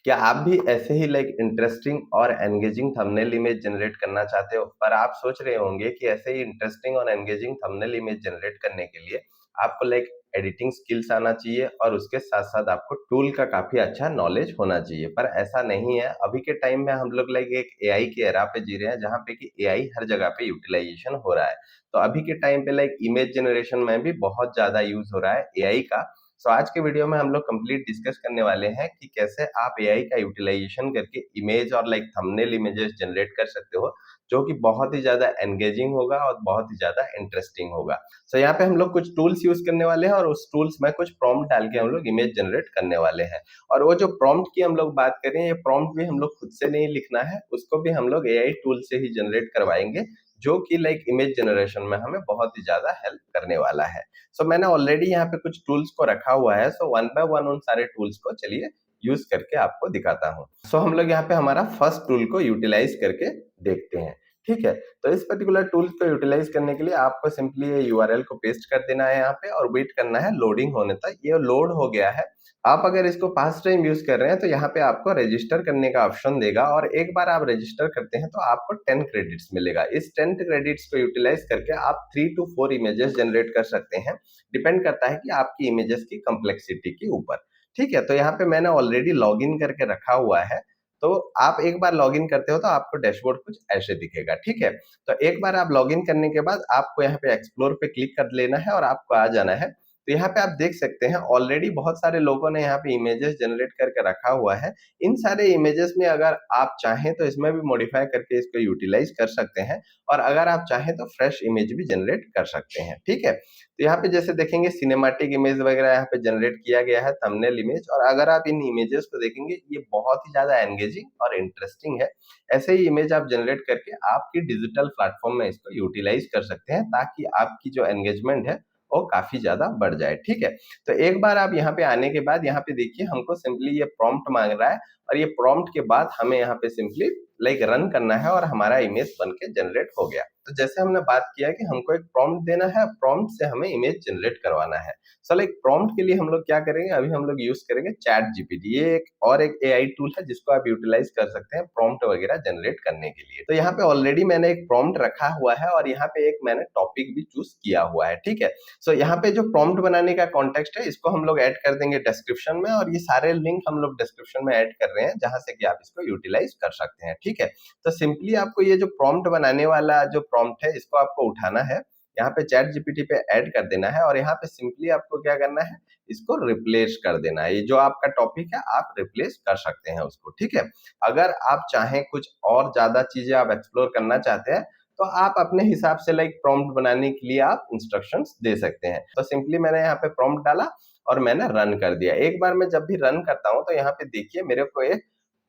क्या आप भी ऐसे ही इंटरेस्टिंग और एंगेजिंग थंबनेल इमेज जनरेट करना चाहते हो? पर आप सोच रहे होंगे कि ऐसे ही इंटरेस्टिंग और एंगेजिंग थंबनेल इमेज जनरेट करने के लिए आपको एडिटिंग स्किल्स आना चाहिए और उसके साथ-साथ आपको टूल का काफ़ी अच्छा नॉलेज होना चाहिए। पर ऐसा नहीं है, अभी के टाइम में हम लोग एक एआई के एरा पे जी रहे हैं, जहाँ पे कि एआई हर जगह पे यूटिलाइज़ेशन हो रहा है। तो अभी के टाइम पे इमेज जनरेशन में भी बहुत ज़्यादा यूज़ हो रहा है एआई का। सो आज के वीडियो में हम लोग कंप्लीट डिस्कस करने वाले हैं कि कैसे आप एआई का यूटिलाइजेशन करके इमेज और थंबनेल इमेजेस जनरेट कर सकते हो, जो कि बहुत ही ज़्यादा एंगेजिंग होगा और बहुत ही ज़्यादा इंटरेस्टिंग होगा। सो यहाँ पे हम लोग कुछ टूल्स यूज़ करने वाले हैं और उस टूल्स में कुछ प्रॉम्प्ट डाल के हम लोग इमेज जनरेट करने वाले हैं। और वो जो प्रॉम्प्ट की हम लोग बात करें, ये प्रॉम्प्ट भी हम लोग खुद से नहीं लिखना है, उसको भी हम लोग एआई टूल से ही जनरेट करवाएँगे, जो कि इमेज जनरेशन में हमें बहुत ही ज़्यादा हेल्प करने वाला है। सो मैंने ऑलरेडी यहाँ पे कुछ टूल्स को रखा हुआ है। सो वन बाय वन उन सारे टूल्स को चलिए यूज करके आपको दिखाता हूँ। सो हम लोग यहाँ पे हमारा फर्स्ट टूल को यूटिलाइज करके देखते हैं। ठीक है, तो इस पर्टिकुलर टूल को यूटिलाइज करने के लिए आपको सिंपली ये यूआरएल को पेस्ट कर देना है यहाँ पे और वेट करना है लोडिंग होने तक। ये लोड हो गया है। आप अगर इसको पास्ट टाइम यूज कर रहे हैं तो यहाँ पे आपको रजिस्टर करने का ऑप्शन देगा और एक बार आप रजिस्टर करते हैं तो आपको 10 क्रेडिट्स मिलेगा। इस 10 क्रेडिट्स को यूटिलाइज करके आप 3 to 4 इमेजेस जनरेट कर सकते हैं। डिपेंड करता है कि आपकी इमेजेस की कॉम्प्लेक्सिटी के ऊपर। ठीक है, तो यहाँ पे मैंने ऑलरेडी लॉगिन करके रखा हुआ है। तो आप एक बार लॉगिन करते हो तो आपको डैशबोर्ड कुछ ऐसे दिखेगा। ठीक है, तो एक बार आप लॉगिन करने के बाद आपको यहाँ पे एक्सप्लोर पे क्लिक कर लेना है और आपको आ जाना है। तो यहाँ पे आप देख सकते हैं ऑलरेडी बहुत सारे लोगों ने यहाँ पे इमेजेस जनरेट करके रखा हुआ है। इन सारे इमेजेस में अगर आप चाहें तो इसमें भी मॉडिफाई करके इसको यूटिलाइज कर सकते हैं और अगर आप चाहें तो फ्रेश इमेज भी जनरेट कर सकते हैं। ठीक है, तो यहाँ पे जैसे देखेंगे सिनेमैटिक इमेज वगैरह यहाँ पे जनरेट किया गया है, थंबनेल इमेज। और अगर आप इन इमेजेस को देखेंगे ये बहुत ही ज्यादा एंगेजिंग और इंटरेस्टिंग है। ऐसे ही इमेज आप जनरेट करके आपकी डिजिटल प्लेटफॉर्म में इसको यूटिलाइज कर सकते हैं ताकि आपकी जो एंगेजमेंट है वो काफी ज्यादा बढ़ जाए। ठीक है, तो एक बार आप यहाँ पे आने के बाद यहाँ पे देखिए हमको सिंपली ये प्रॉम्प्ट मांग रहा है और ये प्रॉम्प्ट के बाद हमें यहाँ पे सिंपली रन करना है और हमारा इमेज बन के जनरेट हो गया। तो जैसे हमने बात किया कि हमको एक प्रॉम्प्ट देना है, प्रॉम्प्ट से हमें इमेज जनरेट करवाना है। चलो एक प्रॉम्प्ट के लिए हम लोग क्या करेंगे, अभी हम लोग यूज करेंगे चैट जीपीटी। ये एक और एक एआई टूल है जिसको आप यूटिलाइज कर सकते हैं प्रॉम्प्ट वगैरह जनरेट करने के लिए। तो यहाँ पे ऑलरेडी मैंने एक प्रॉम्प्ट रखा हुआ है और यहाँ पे एक मैंने टॉपिक भी चूज किया हुआ है। ठीक है, सो यहाँ पे जो प्रॉम्प्ट बनाने का कॉन्टेक्स्ट है इसको हम लोग ऐड कर देंगे डिस्क्रिप्शन में और ये सारे लिंक हम लोग डिस्क्रिप्शन में ऐड कर रहे हैं जहां से कि आप इसको यूटिलाइज कर सकते हैं। ठीक है, तो सिंपली आपको ये जो प्रॉम्प्ट बनाने वाला जो प्रॉम्प्ट है इसको आपको उठाना है, यहाँ पे चैट जीपीटी पे ऐड कर देना है और यहाँ पे सिंपली आपको क्या करना है, इसको रिप्लेस कर देना है। ये जो आपका टॉपिक है आप रिप्लेस कर सकते हैं उसको। ठीक है, अगर आप चाहें कुछ और ज्यादा चीजें आप एक्सप्लोर करना चाहते हैं तो आप अपने हिसाब से प्रॉम्प्ट बनाने के लिए आप इंस्ट्रक्शंस दे सकते हैं। तो सिंपली मैंने यहाँ पे प्रॉम्प्ट डाला और मैंने रन कर दिया। एक बार मैं जब भी रन करता हूँ तो यहाँ पे देखिए मेरे को एक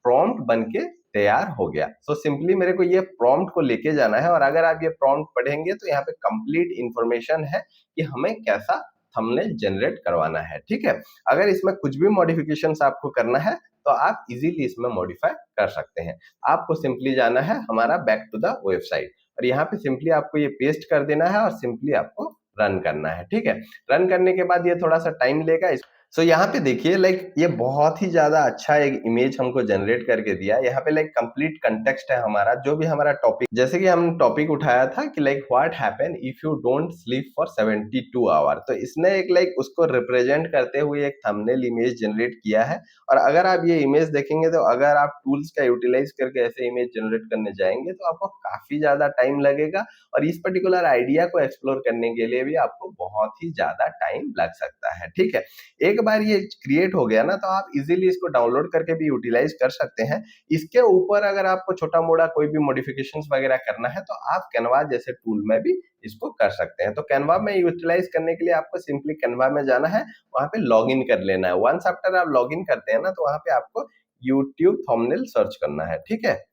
प्रॉम्प्ट बन के तैयार हो गया। सो सिंपली मेरे को ये प्रॉम्प्ट को लेके जाना है और अगर आप ये प्रॉम्प्ट पढ़ेंगे तो यहाँ पे कंप्लीट इंफॉर्मेशन है कि हमें कैसा थंबनेल जनरेट करवाना है। ठीक है, अगर इसमें कुछ भी मॉडिफिकेशंस आपको करना है तो आप इजीली इसमें मॉडिफाई कर सकते हैं। आपको सिंपली जाना है हमारा बैक टू द वेबसाइट और यहाँ पे सिंपली आपको ये पेस्ट कर देना है और सिंपली आपको रन करना है। ठीक है, रन करने के बाद ये थोड़ा सा टाइम लेगा। सो यहाँ पे देखिए ये बहुत ही ज्यादा अच्छा एक इमेज हमको जनरेट करके दिया। यहाँ पे कंप्लीट कंटेक्स्ट है हमारा, जो भी हमारा टॉपिक, जैसे कि हम टॉपिक उठाया था कि what happen if you don't sleep for 72 hour. तो इसने एक उसको रिप्रेजेंट करते हुए एक थंबनेल इमेज जनरेट किया है। और अगर आप ये इमेज देखेंगे तो अगर आप टूल्स का यूटिलाइज करके ऐसे इमेज जनरेट करने जाएंगे तो आपको काफी ज्यादा टाइम लगेगा और इस पर्टिकुलर आइडिया को एक्सप्लोर करने के लिए भी आपको बहुत ही ज्यादा टाइम लग सकता है। ठीक है, एक बार ये क्रिएट हो गया ना तो आप इजीली इसको डाउनलोड करके भी यूटिलाइज कर सकते हैं। इसके ऊपर अगर आपको छोटा मोटा कोई भी मॉडिफिकेशंस वगैरह करना है तो आप कैनवा जैसे टूल में भी इसको कर सकते हैं। तो कैनवा में यूटिलाइज करने के लिए आपको सिंपली कैनवा में जाना है, वहां पे लॉग इन कर लेना है। वंस आफ्टर आप लॉग इन करते हैं ना तो वहां पे आपको यूट्यूब थंबनेल सर्च करना है। ठीक है,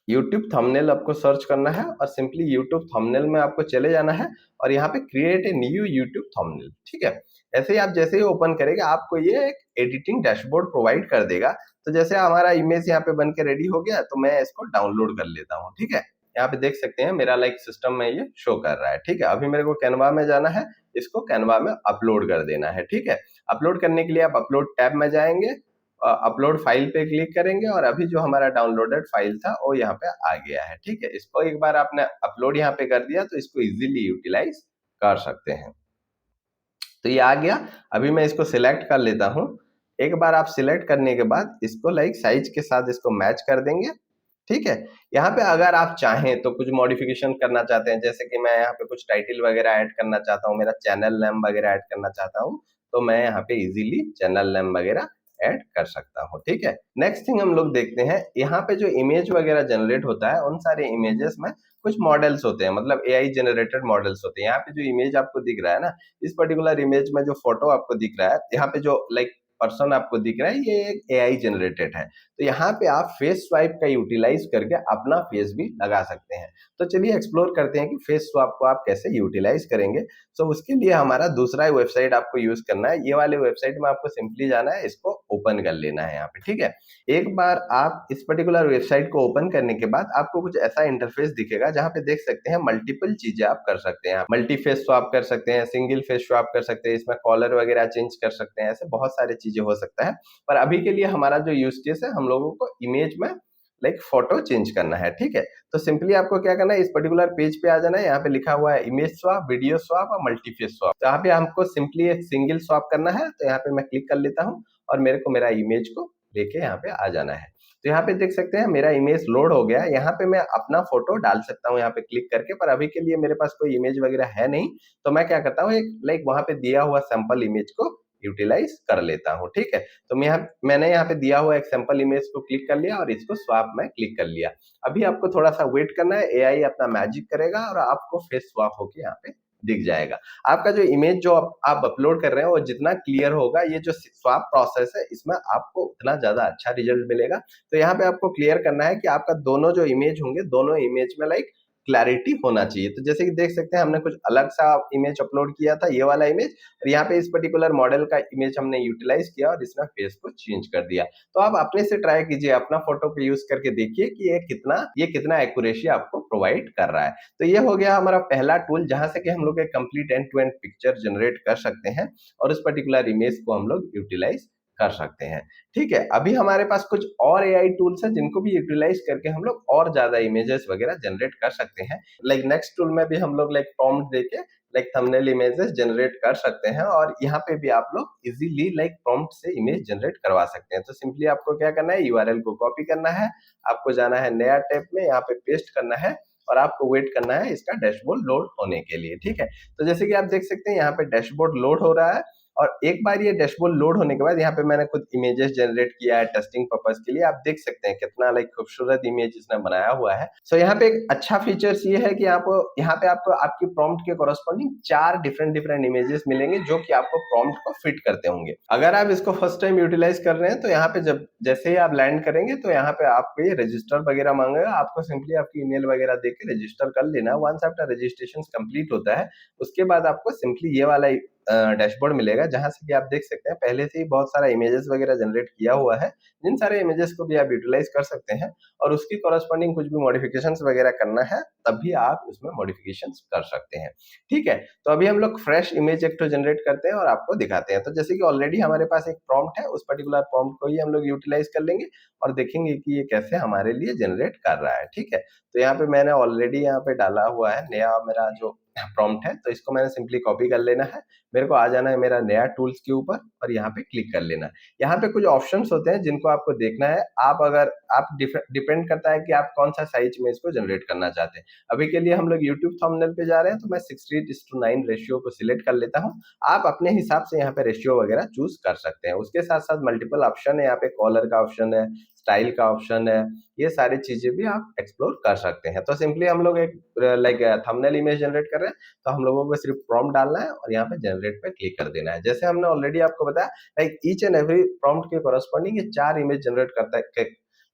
यूट्यूब थंबनेल आपको सर्च करना है और सिंपली यूट्यूब थंबनेल में आपको चले जाना है और यहाँ पे create a new YouTube thumbnail. ठीक है, ऐसे ही आप जैसे ही ओपन करेंगे आपको ये एक एडिटिंग डैशबोर्ड प्रोवाइड कर देगा। तो जैसे हमारा इमेज यहाँ पे बन के रेडी हो गया तो मैं इसको डाउनलोड कर लेता हूँ। ठीक है, यहाँ पे देख सकते हैं मेरा सिस्टम में ये शो कर रहा है। ठीक है, अभी मेरे को कैनवा में जाना है, इसको कैनवा में अपलोड कर देना है। ठीक है, अपलोड करने के लिए आप अपलोड टैब में जाएंगे अपलोड फाइल पे क्लिक करेंगे और अभी जो हमारा डाउनलोडेड फाइल था वो यहाँ पे आ गया है। ठीक है, इसको एक बार आपने अपलोड यहाँ पे कर दिया तो इसको इजीली यूटिलाइज कर सकते हैं। तो ये आ गया। अभी मैं इसको सिलेक्ट कर लेता हूँ। एक बार आप सिलेक्ट करने के बाद इसको लाइक साइज के साथ इसको मैच कर देंगे। ठीक है, यहाँ पे अगर आप चाहें तो कुछ मॉडिफिकेशन करना चाहते हैं, जैसे कि मैं यहाँ पे कुछ टाइटल वगैरह ऐड करना चाहता हूँ, मेरा चैनल नेम वगैरह ऐड करना चाहता हूँ, तो मैं यहाँ पे इजीली चैनल नेम वगैरह ऐड कर सकता हूँ। ठीक है, नेक्स्ट थिंग हम लोग देखते हैं, यहाँ पे जो इमेज वगैरह जनरेट होता है उन सारे इमेजेस में कुछ मॉडल्स होते हैं, मतलब एआई जनरेटेड मॉडल्स होते हैं। यहाँ पे जो इमेज आपको दिख रहा है ना, इस पर्टिकुलर इमेज में जो फोटो आपको दिख रहा है, यहाँ पे जो लाइक पर्सन आपको दिख रहा है, ये एक एआई जनरेटेड है। तो यहाँ पे आप फेस स्वाइप का यूटिलाइज करके अपना फेस भी लगा सकते हैं। तो चलिए एक्सप्लोर करते हैं कि फेस स्वैप को आप कैसे यूटिलाइज करेंगे। तो उसके लिए हमारा दूसरा वेबसाइट आपको यूज करना है। ये वाले वेबसाइट में आपको सिंपली जाना है, इसको ओपन कर लेना है यहाँ पे। ठीक है, एक बार आप इस पर्टिकुलर वेबसाइट को ओपन करने के बाद आपको कुछ ऐसा इंटरफेस दिखेगा जहाँ पे देख सकते हैं मल्टीपल चीजें आप कर सकते हैं। मल्टी फेस स्वैप कर सकते हैं, सिंगल फेस स्वैप कर सकते हैं, इसमें कॉलर वगैरह चेंज कर सकते हैं, ऐसे बहुत सारी चीजें हो सकता है। पर अभी के लिए हमारा जो यूज केस है, हम लोगों को इमेज में लाइक फोटो चेंज करना है। ठीक है, तो सिंपली आपको क्या करना है, इस पर्टिकुलर पेज पे आ जाना है। यहाँ पे लिखा हुआ है इमेज स्वैप, वीडियो स्वैप और मल्टीफेस स्वैप। तो यहाँ पे हमको सिंपली एक सिंगल स्वैप करना है, तो यहाँ पे मैं क्लिक कर लेता हूँ और मेरे को मेरा इमेज को लेके यहाँ पे आ जाना है। तो यहाँ पे देख सकते हैं मेरा इमेज लोड हो गया है। यहाँ पे मैं अपना फोटो डाल सकता हूँ यहाँ पे क्लिक करके, पर अभी के लिए मेरे पास कोई इमेज वगैरह है नहीं। तो मैं क्या करता हूँ, एक लाइक वहां पे दिया हुआ सैंपल इमेज को यूटिलाइज कर लेता हूँ। ठीक है, तो मैंने यहाँ पे दिया हुआ एक सैंपल इमेज को क्लिक कर लिया और इसको स्वैप में क्लिक कर लिया। अभी आपको थोड़ा सा वेट करना है, एआई अपना मैजिक करेगा और आपको फेस स्वैप होके यहाँ पे दिख जाएगा। आपका जो इमेज जो आप अपलोड कर रहे हैं वो जितना क्लियर होगा, ये जो स्वैप प्रोसेस है इसमें आपको उतना ज्यादा अच्छा रिजल्ट मिलेगा। तो यहाँ पे आपको क्लियर करना है कि आपका दोनों जो इमेज होंगे, दोनों इमेज में लाइक क्लैरिटी होना चाहिए। तो जैसे कि देख सकते हैं हमने कुछ अलग सा इमेज अपलोड किया था, ये वाला इमेज, और यहाँ पे इस पर्टिकुलर मॉडल का इमेज हमने यूटिलाइज किया और इसमें फेस को चेंज कर दिया। तो आप अपने से ट्राई कीजिए, अपना फोटो को यूज करके देखिए कि ये कितना एक्यूरेसी आपको प्रोवाइड कर रहा है। तो ये हो गया हमारा पहला टूल, जहां से कि हम लोग एक complete end to end picture generate कर सकते हैं और उस पर्टिकुलर इमेज को हम लोग यूटिलाइज कर सकते हैं। ठीक है, अभी हमारे पास कुछ और एआई टूल्स हैं जिनको भी यूटिलाइज करके हम लोग और ज्यादा इमेजेस वगैरह जनरेट कर सकते हैं। लाइक नेक्स्ट टूल में भी हम लोग लाइक प्रॉम्प्ट देके लाइक थंबनेल इमेजेस जनरेट कर सकते हैं और यहाँ पे भी आप लोग इजीली लाइक प्रॉम्प्ट से इमेज जनरेट करवा सकते हैं। तो सिंपली आपको क्या करना है, यूआरएल को कॉपी करना है, आपको जाना है नया टैब में, यहाँ पे पेस्ट करना है और आपको वेट करना है इसका डैशबोर्ड लोड होने के लिए। ठीक है, तो जैसे कि आप देख सकते हैं यहाँ पे डैशबोर्ड लोड हो रहा है और एक बार ये डैशबोर्ड लोड होने के बाद यहाँ पे मैंने कुछ इमेजेस जनरेट किया है टेस्टिंग पर्पस के लिए। आप देख सकते हैं कितना लाइक खूबसूरत इमेज इसने बनाया हुआ है। सो यहाँ पे एक अच्छा फीचर्स ये है कि आप यहाँ पे आपको आपकी प्रॉम्प्ट के कॉरस्पॉन्डिंग 4 डिफरेंट डिफरेंट इमेजेस मिलेंगे जो कि आपको प्रॉम्प्ट को फिट करते होंगे। अगर आप इसको फर्स्ट टाइम यूटिलाइज कर रहे हैं तो यहाँ पे जब जैसे ही आप लैंड करेंगे तो यहाँ पे आपको ये रजिस्टर वगैरह मांगेगा, आपको सिंपली आपकी ईमेल वगैरह देके रजिस्टर कर लेना। वंस आफ्टर रजिस्ट्रेशन कंप्लीट होता है उसके बाद आपको सिंपली ये वाला डैशबोर्ड मिलेगा जहां से कि आप देख सकते हैं पहले से ही बहुत सारा इमेजेस वगैरह जनरेट किया हुआ है, जिन सारे इमेजेस को भी आप यूटिलाइज कर सकते हैं और उसकी कॉरस्पॉन्डिंग कुछ भी मॉडिफिकेशंस वगैरह करना है तब भी आप उसमें मॉडिफिकेशंस कर सकते हैं। ठीक है, तो अभी हम लोग फ्रेश इमेज एक तो जनरेट करते हैं और आपको दिखाते हैं। तो जैसे कि ऑलरेडी हमारे पास एक प्रॉम्प्ट है, उस पर्टिकुलर प्रॉम्प्ट को ही हम लोग यूटिलाइज कर लेंगे और देखेंगे कि ये कैसे हमारे लिए जनरेट कर रहा है। ठीक है, तो यहाँ पे मैंने ऑलरेडी यहाँ पे डाला हुआ है नया मेरा जो प्रॉम्प्ट है, तो इसको मैंने सिंपली कॉपी कर लेना है। मेरे को आ जाना है मेरा नया टूल्स के ऊपर और यहाँ पे क्लिक कर लेना है। यहाँ पे कुछ ऑप्शंस होते हैं जिनको आपको देखना है। आप डिपेंड करता है कि आप कौन सा साइज में इसको जनरेट करना चाहते हैं। अभी के लिए हम लोग यूट्यूब थंबनेल पे जा रहे हैं तो मैं 68:9 रेशियो को सिलेक्ट कर लेता हूँ। आप अपने हिसाब से यहाँ पे रेशियो वगैरह चूज कर सकते हैं। उसके साथ साथ मल्टीपल ऑप्शन है, यहाँ पे कॉलर का ऑप्शन है, स्टाइल का ऑप्शन है, ये सारी चीजें भी आप एक्सप्लोर कर सकते हैं। तो सिंपली हम लोग एक लाइक थंबनेल इमेज जनरेट कर रहे हैं तो हम लोगों को सिर्फ प्रॉम्प्ट डालना है और यहाँ पे जनरेट पे क्लिक कर देना है। जैसे हमने ऑलरेडी आपको बताया like each and every prompt के कॉरस्पॉन्डिंग ये 4 इमेज जनरेट करता है,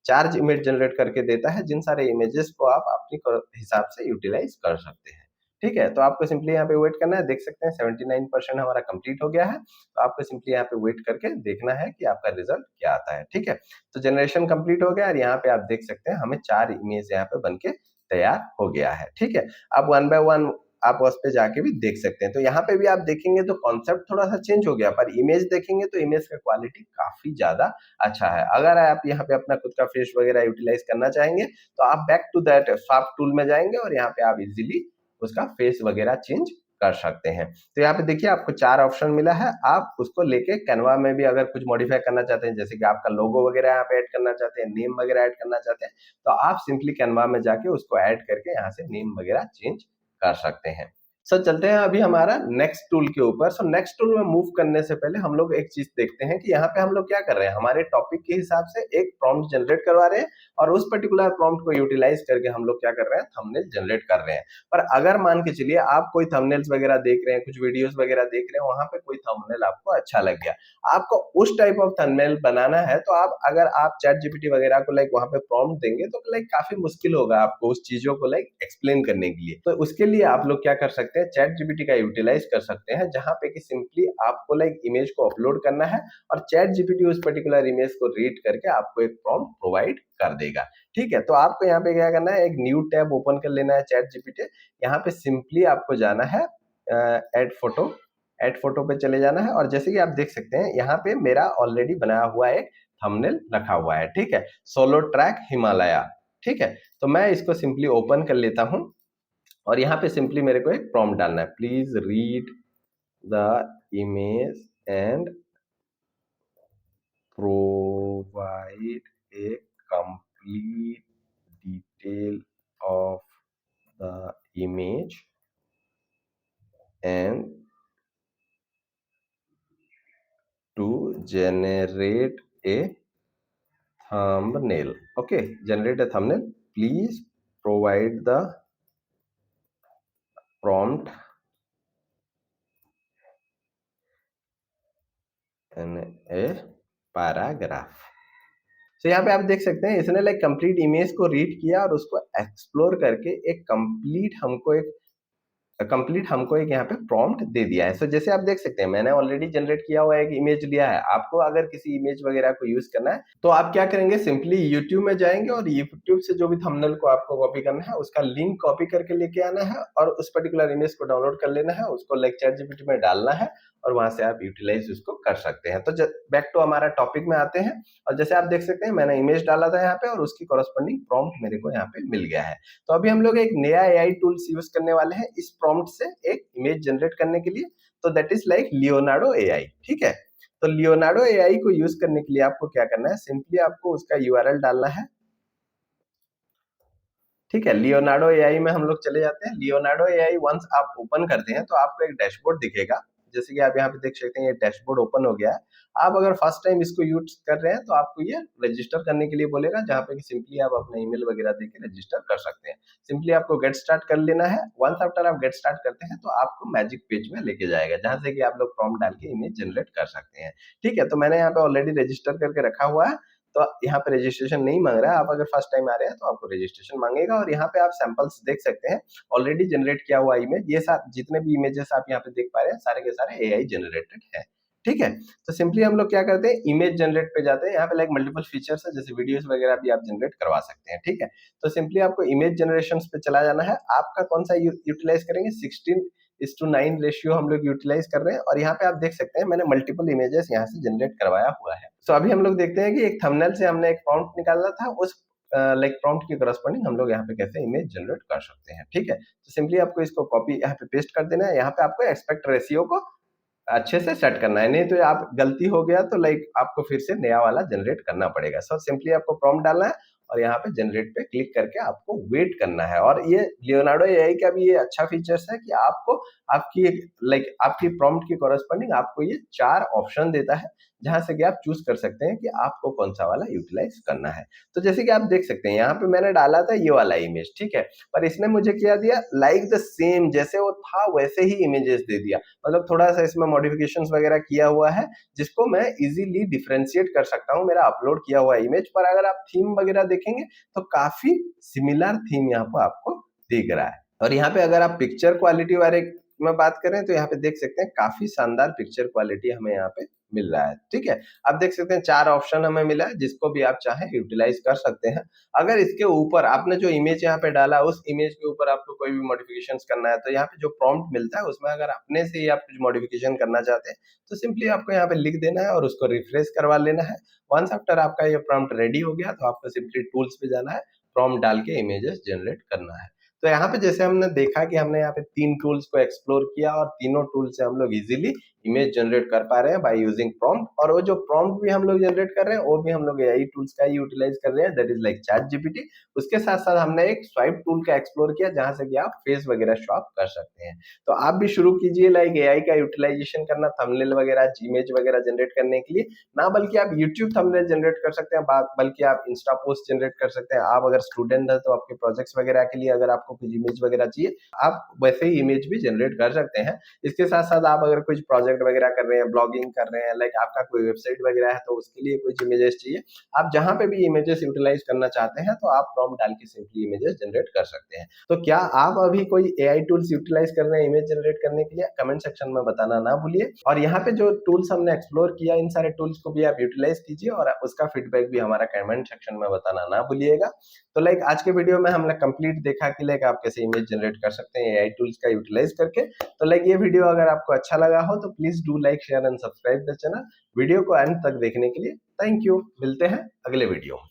4 इमेज जनरेट करके देता है, जिन सारे इमेजेस को आप अपनी हिसाब से यूटिलाइज कर सकते हैं। ठीक है, तो आपको सिंपली यहाँ पे वेट करना है। देख सकते हैं 79% हमारा कंप्लीट हो गया है। तो आपको सिंपली यहाँ पे वेट करके देखना है कि आपका रिजल्ट क्या आता है। ठीक है, तो जनरेशन कंप्लीट हो गया और यहाँ पे आप देख सकते हैं हमें 4 इमेज यहाँ पे बन के तैयार हो गया है। ठीक है, अब वन बाय वन आप उस पे जाके भी देख सकते हैं। तो यहाँ पे भी आप देखेंगे तो कॉन्सेप्ट थोड़ा-सा चेंज हो गया, पर इमेज देखेंगे तो इमेज का क्वालिटी काफ़ी ज़्यादा अच्छा है। अगर आप यहाँ पे अपना खुद का फेस वगैरह यूटिलाइज़ करना चाहेंगे, तो आप back to that sharp tool में जाएँगे और यहाँ पे आप इज़िली उसका फेस वगैरह चेंज कर सकते हैं। तो यहाँ पे देखिए आपको 4 ऑप्शन मिला है, आप उसको लेके कैनवा में भी अगर कुछ मॉडिफाई करना चाहते हैं, जैसे कि आपका लोगो वगैरह यहाँ पे ऐड करना चाहते हैं, नेम वगैरह ऐड करना चाहते हैं, तो आप सिंपली कैनवा में जाके उसको ऐड करके यहाँ से नेम वगैरह चेंज कर सकते हैं। सर चलते हैं अभी हमारा नेक्स्ट टूल के ऊपर। सो नेक्स्ट टूल में मूव करने से पहले हम लोग एक चीज देखते हैं कि यहाँ पे हम लोग क्या कर रहे हैं, हमारे टॉपिक के हिसाब से एक प्रॉम्प्ट जनरेट करवा रहे हैं और उस पर्टिकुलर प्रॉम्प्ट को यूटिलाइज करके हम लोग क्या कर रहे हैं, थंबनेल जनरेट कर रहे हैं। पर अगर मान के चलिए आप कोई थंबनेल्स वगैरह देख रहे हैं, कुछ वीडियोस वगैरह देख रहे हैं, वहां पे कोई थंबनेल आपको अच्छा लग गया, आपको उस टाइप ऑफ थंबनेल बनाना है, तो आप अगर आप चैट जीपीटी वगैरह को लाइक वहां पे प्रॉम्प्ट देंगे तो लाइक काफी मुश्किल होगा आपको उस चीजों को लाइक एक्सप्लेन करने के लिए। तो उसके लिए आप लोग क्या कर सकते हैं, चैट जीपीटी का यूटिलाइज कर सकते हैं, जहां पे कि सिंपली आपको लाइक इमेज को अपलोड करना है और चैट जीपीटी उस पर्टिकुलर इमेज को रीड करके आपको एक प्रॉम्प्ट प्रोवाइड कर देगा। ठीक है, तो आपको यहाँ पे क्या करना है, एक न्यू टैब ओपन कर लेना है चैट जीपीटी। यहाँ पे सिंपली आपको जाना है ऐड फोटो पे चले जाना है और जैसे कि आप देख सकते हैं यहाँ पे मेरा ऑलरेडी बनाया हुआ एक थंबनेल रखा हुआ है। ठीक है, सोलो ट्रैक हिमालय। ठीक है, तो मैं इसको सिंपली ओपन कर लेता हूं और यहाँ पे सिंपली मेरे को एक प्रॉम्प्ट डालना है, please read the image and provide a complete detail of the image and to generate a thumbnail. Okay, generate a thumbnail. Please provide the prompt in a paragraph. तो यहाँ पे आप देख सकते हैं इसने लाइक कंप्लीट इमेज को read किया और उसको एक्सप्लोर करके एक कंप्लीट हमको एक यहाँ पे प्रॉम्प्ट दे दिया है। सो जैसे आप देख सकते हैं मैंने ऑलरेडी जनरेट किया हुआ एक इमेज लिया है। आपको अगर किसी इमेज वगैरह को यूज करना है तो आप क्या करेंगे, सिंपली यूट्यूब में जाएंगे और यूट्यूब से जो भी थंबनेल को आपको कॉपी करना है उसका लिंक कॉपी करके लेके आना है और उस पर्टिकुलर इमेज को डाउनलोड कर लेना है, उसको लाइक चैट जीपीटी में डालना है और वहां से आप यूटिलाइज उसको कर सकते हैं। तो बैक टू हमारा टॉपिक में आते हैं और जैसे आप देख सकते हैं मैंने इमेज डाला था यहाँ पे और उसकी कॉरेस्पॉन्डिंग प्रॉम्प्ट मेरे को यहाँ पे मिल गया है। तो अभी हम लोग एक नया एआई टूल्स यूज करने वाले हैं इस प्रॉम्प्ट से एक इमेज जनरेट करने के लिए, तो that is like Leonardo AI. ठीक है, तो लियोनार्डो एआई को यूज करने के लिए आपको क्या करना है, सिंपली आपको उसका यूआरएल डालना है। ठीक है, लियोनार्डो एआई में हम लोग चले जाते हैं। लियोनार्डो एआई वंस आप ओपन करते हैं तो आपको एक डैशबोर्ड दिखेगा, जैसे कि आप यहाँ पे देख सकते हैं ये डैशबोर्ड ओपन हो गया है। आप अगर फर्स्ट टाइम इसको यूज कर रहे हैं तो आपको ये रजिस्टर करने के लिए बोलेगा, जहाँ पे सिंपली आप अपना ईमेल वगैरह देके रजिस्टर कर सकते हैं। सिंपली आपको गेट स्टार्ट कर लेना है। वंस आफ्टर आप गेट स्टार्ट करते हैं तो आपको मैजिक पेज में लेके जाएगा, जहाँ से कि आप लोग प्रॉम्प्ट डाल के इमेज जनरेट कर सकते हैं। ठीक है, तो मैंने यहाँ पे ऑलरेडी रजिस्टर करके रखा हुआ है, तो यहाँ पे रजिस्ट्रेशन नहीं मांग रहा है। आप अगर फर्स्ट टाइम आ रहे हैं तो आपको रजिस्ट्रेशन मांगेगा और यहाँ पे आप सैंपल्स देख सकते हैं ऑलरेडी जनरेट किया हुआ इमेज। ये जितने भी इमेजेस आप यहाँ पे देख पा रहे हैं सारे के सारे एआई जनरेटेड है। ठीक है, तो सिंपली हम लोग क्या करते हैं, इमेज जनरेट पे जाते हैं। यहाँ पे लाइक मल्टीपल फीचर्स है, जैसे वीडियोस वगैरह भी आप जनरेट करवा सकते हैं। ठीक है, तो सिंपली आपको इमेज जनरेशन पे चला जाना है। आपका कौन सा यूटिलाइज करेंगे, 16:9 रेशियो हम लोग यूटिलाइज कर रहे हैं और यहाँ पे आप देख सकते हैं मैंने मल्टीपल इमेजेस यहाँ से जनरेट करवाया हुआ है। तो अभी हम लोग देखते हैं कि एक थंबनेल से हमने एक प्रॉम्प्ट निकाला था, उस लाइक प्रॉम्प्ट की करस्पॉन्डिंग हम लोग यहाँ पे कैसे इमेज जनरेट कर सकते हैं। ठीक है, तो सिंपली आपको इसको कॉपी यहाँ पे पेस्ट कर देना है। यहाँ पे आपको एक्सपेक्ट रेशियो को अच्छे से सेट करना है, नहीं तो आप गलती हो गया तो लाइक आपको फिर से नया वाला जनरेट करना पड़ेगा। सो सिंपली आपको प्रॉम्प्ट डालना है और यहाँ पे जनरेट पे क्लिक करके आपको वेट करना है। और ये लियोनार्डो एआई का भी ये अच्छा फीचर्स है कि आपको आपकी प्रॉम्प्ट की कॉरेस्पॉन्डिंग आपको ये 4 ऑप्शन देता है, जहां से कि आप चूज कर सकते हैं कि आपको कौन सा वाला यूटिलाइज करना है। तो जैसे कि आप देख सकते हैं यहाँ पे मैंने डाला था ये वाला इमेज, ठीक है, पर इसने मुझे क्या दिया, लाइक द सेम, जैसे वो था वैसे ही इमेजेस दे दिया। मतलब थोड़ा सा इसमें मॉडिफिकेशंस वगैरह किया हुआ है, जिसको मैं इजीली डिफरेंशिएट कर सकता हूँ मेरा अपलोड किया हुआ इमेज पर। अगर आप थीम वगैरह देखेंगे तो काफी सिमिलर थीम यहाँ पर आपको दिख रहा है। और यहाँ पे अगर आप पिक्चर क्वालिटी वाले में बात करें तो यहाँ पे देख सकते हैं काफी शानदार पिक्चर क्वालिटी हमें यहाँ पे मिल रहा है। ठीक है, आप देख सकते हैं 4 ऑप्शन हमें मिला है, जिसको भी आप चाहें यूटिलाइज कर सकते हैं। अगर इसके ऊपर आपने जो इमेज यहाँ पे डाला, उस इमेज के ऊपर आपको कोई भी मॉडिफिकेशंस करना है, तो यहाँ पे जो प्रॉम्प्ट मिलता है उसमें अगर अपने से ही आप कुछ मॉडिफिकेशन करना चाहते हैं, तो सिंपली आपको यहाँ पे लिख देना है और उसको रिफ्रेश करवा लेना है। वंस आफ्टर आपका ये प्रॉम्प्ट रेडी हो गया, तो आपको सिंपली टूल्स पे जाना है, प्रॉम्प्ट डाल के इमेजेस जनरेट करना है। तो यहाँ पे जैसे हमने देखा कि हमने यहाँ पे 3 टूल्स को एक्सप्लोर किया और तीनों टूल से हम लोग इजीली इमेज जनरेट कर पा रहे हैं बाय यूजिंग प्रॉम्प्ट, और वो जो प्रॉम्प्ट भी हम लोग जनरेट कर रहे हैं वो भी हम लोग एआई टूल्स का ही यूटिलाइज कर रहे हैं, that is like chat GPT. उसके साथ साथ हमने एक स्वाइप टूल का एक्सप्लोर किया, जहां से कि आप फेस वगैरह स्वैप कर सकते हैं। तो आप भी शुरू कीजिए लाइक एआई का यूटिलाइजेशन करना थंबनेल वगैरह, इमेज वगैरह जनरेट करने के लिए। ना बल्कि आप यूट्यूब थंबनेल जनरेट कर सकते हैं, बल्कि आप इंस्टा पोस्ट जनरेट कर सकते हैं। आप अगर स्टूडेंट है तो आपके प्रोजेक्ट्स वगैरह के लिए अगर आपको कुछ इमेज वगैरह चाहिए, आप वैसे ही इमेज भी जनरेट कर सकते हैं। इसके साथ साथ आप अगर कुछ प्रोजेक्ट वगैरह कर रहे हैं, ब्लॉगिंग कर रहे हैं, लाइक आपका कोई वेबसाइट वगैरह है, तो उसके लिए कुछ इमेजेस चाहिए, आप जहां पे भी इमेजेस यूटिलाइज करना चाहते हैं, तो आप प्रॉम्प्ट डाल के सिंपली इमेजेस जनरेट कर सकते हैं। तो क्या आप अभी कोई एआई टूल्स यूटिलाइज कर रहे हैं इमेज जनरेट करने के लिए? कमेंट सेक्शन में बताना ना भूलिए। और यहाँ पे जो टूल्स हमने एक्सप्लोर किया, इन सारे टूल्स को भी आप यूटिलाइज कीजिए और उसका फीडबैक भी हमारा कमेंट सेक्शन में बताना ना भूलिएगा। तो लाइक आज के वीडियो में हमने कंप्लीट देखा कि लाइक आप कैसे इमेज जनरेट कर सकते हैं एआई टूल्स का यूटिलाइज करके। तो लाइक ये वीडियो अगर आपको अच्छा लगा हो तो please do like, share and subscribe the channel. Video को अंत तक देखने के लिए थैंक यू। मिलते हैं अगले वीडियो में।